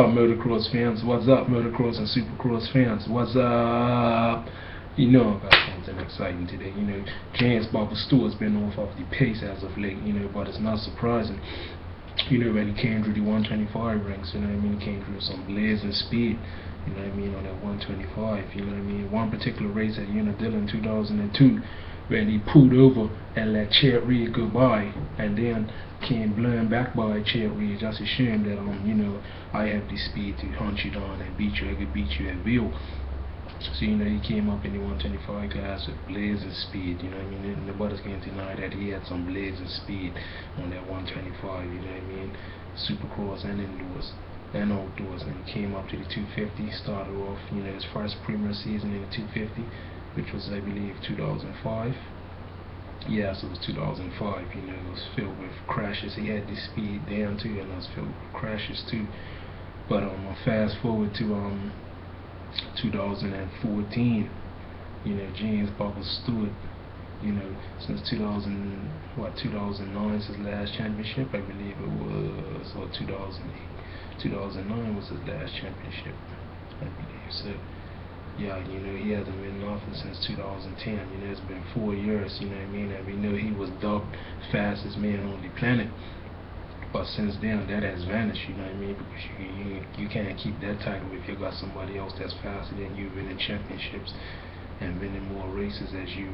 Motocross fans? What's up, motocross and supercross fans? What's up? You know I got something exciting today. James Bubba Stewart's been off of the pace as of late, but it's not surprising. When he came through the 125 ranks, he came through some blazing speed, on that 125, one particular race at Unadilla in 2002, when he pulled over and let Chet Reed go by, and then came blowing back by Chet Reed, just assumed that I have the speed to hunt you down and beat you. I could beat you at will. So he came up in the 125 class with blazing speed. Nobody's going to deny that he had some blazing speed on that 125. Supercross and indoors and outdoors. And he came up to the 250. Started off, his first premier season in the 250, which was, I believe, 2005. Yes, it was 2005. It was filled with crashes. He had the speed down too, and it was filled with crashes too. But fast forward to 2014. James Bubba Stewart. Since 2009 is his last championship, I believe it was, or 2009 was his last championship, I believe. So yeah, he hasn't been in office since 2010. It's been 4 years, and we know he was dubbed fastest man on the planet. But since then, that has vanished, because you can't keep that title if you got somebody else that's faster than you, winning championships and winning more races as you,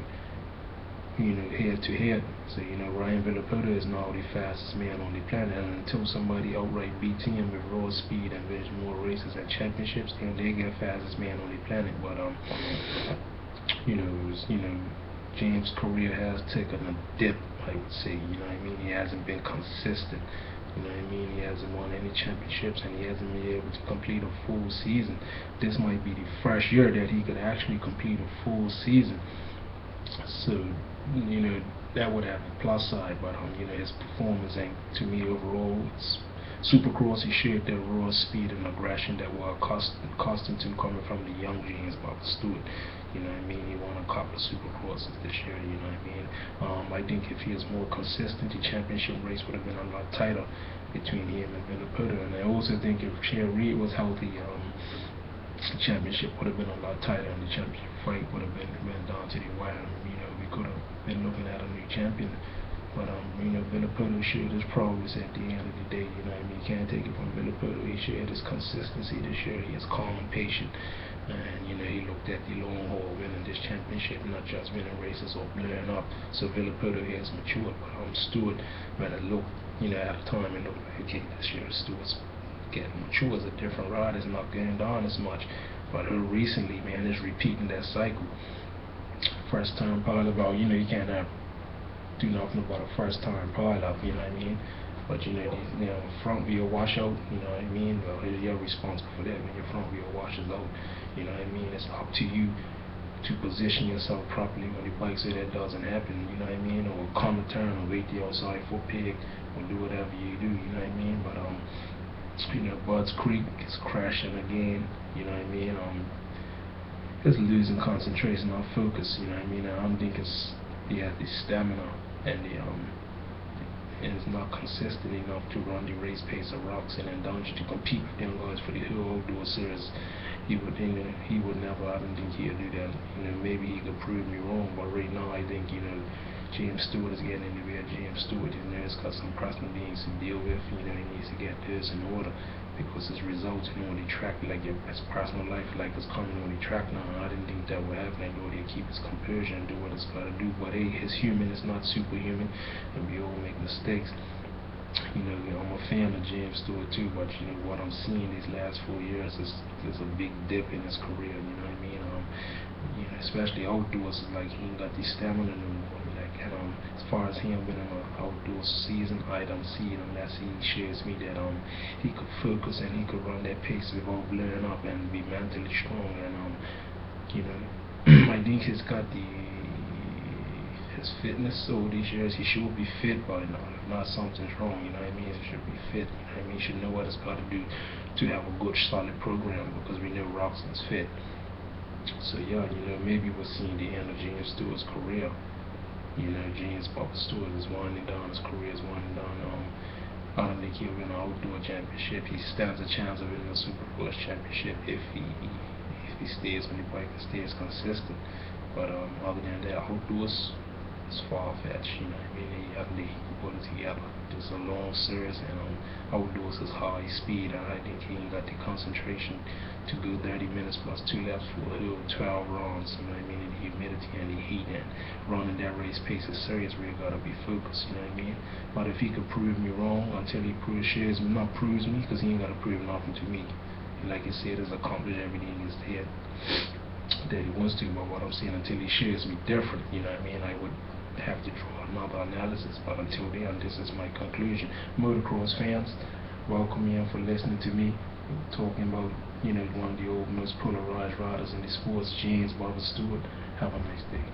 head to head. So, Ryan Villapoto is now the fastest man on the planet, and until somebody outright beats him with raw speed and wins more races and championships, then they get fastest man on the planet. But James' career has taken a dip, I would say. He hasn't been consistent. He hasn't won any championships, and he hasn't been able to complete a full season. This might be the first year that he could actually complete a full season. So, that would have a plus side, but his performance ain't, to me, overall. It's Supercross, he showed that raw speed and aggression that we're accustomed to coming from the young James Bubba Stewart. He won a couple of Supercrosses this year. I think if he was more consistent, the championship race would have been a lot tighter between him and Villapoto. And I also think if Chet Reed was healthy, the championship would have been a lot tighter, and the championship fight would have been down to the wire. We could have been looking at a new champion. But Villapoto showed his progress at the end of the day. You can't take it from Villapoto. He showed his consistency this year. He is calm and patient, and he looked at the long haul, winning this championship, not just winning races or blowing up. So Villapoto has matured, but Stewart, when I looked, at the time, it looked like, okay, this year Stewart's getting mature. It's a different ride. It's not going down as much. But recently, man, is repeating that cycle. First time pilot, about you can't have do nothing about a first time pilot, but these front wheel washout, well, you're responsible for that. When your front wheel washes out, it's up to you to position yourself properly on the bike so that doesn't happen, or come a turn or wait the outside for pig or do whatever you do, but Bud's Creek is crashing again, it's losing concentration on focus, I don't think he has the stamina and is not consistent enough to run the race pace of rocks and Dunge to compete with them guys for the whole outdoor series. He would never. I don't think he'll do that. Maybe he could prove me wrong, but right now I think James Stewart is getting in the way of James Stewart. He's got some personal things to deal with. He needs to get this in order, because his results on the track, like his personal life, like it's coming on the track now. And I didn't think that would happen. I thought he'd keep his composure and do what it's got to do. But hey, his human is not superhuman, and we all make mistakes. I'm a fan of James Stewart too, but what I'm seeing these last 4 years is a big dip in his career. Especially outdoors, it's like he ain't got the stamina no more. And as far as him being in an outdoor season, I don't see it unless he shows me that he could focus and he could run that pace without blowing up and be mentally strong. And I think he's got his fitness over these years. He should be fit by now. If not, something's wrong. He should be fit. He should know what it's got to do to have a good, solid program, because we know Roxon's fit. So yeah, maybe we're seeing the end of James Stewart's career. James Bubba Stewart is winding down. His career is winding down. I don't think he'll win an outdoor championship. He stands a chance of winning a supercross championship if he stays on the bike and stays consistent. But other than that, outdoors, it's far-fetched, you know what I mean? I think he can put it together. Just a long series, and outdoors is high speed, and I think he ain't got the concentration to go 30 minutes plus 2 laps for a whole 12 rounds, you know what I mean? And the humidity and the heat and running that race pace is serious where you gotta be focused, you know what I mean? But if he could prove me wrong until he proves me, because he ain't gotta prove nothing to me. And like he said, he's accomplished everything he's there that he wants to, but what I'm saying, until he shows me different, you know what I mean, I would have to draw another analysis. But until then, this is my conclusion. Motocross fans, welcome in for listening to me talking about, you know, one of the old most polarized riders in the sports, Bubba Stewart. Have a nice day.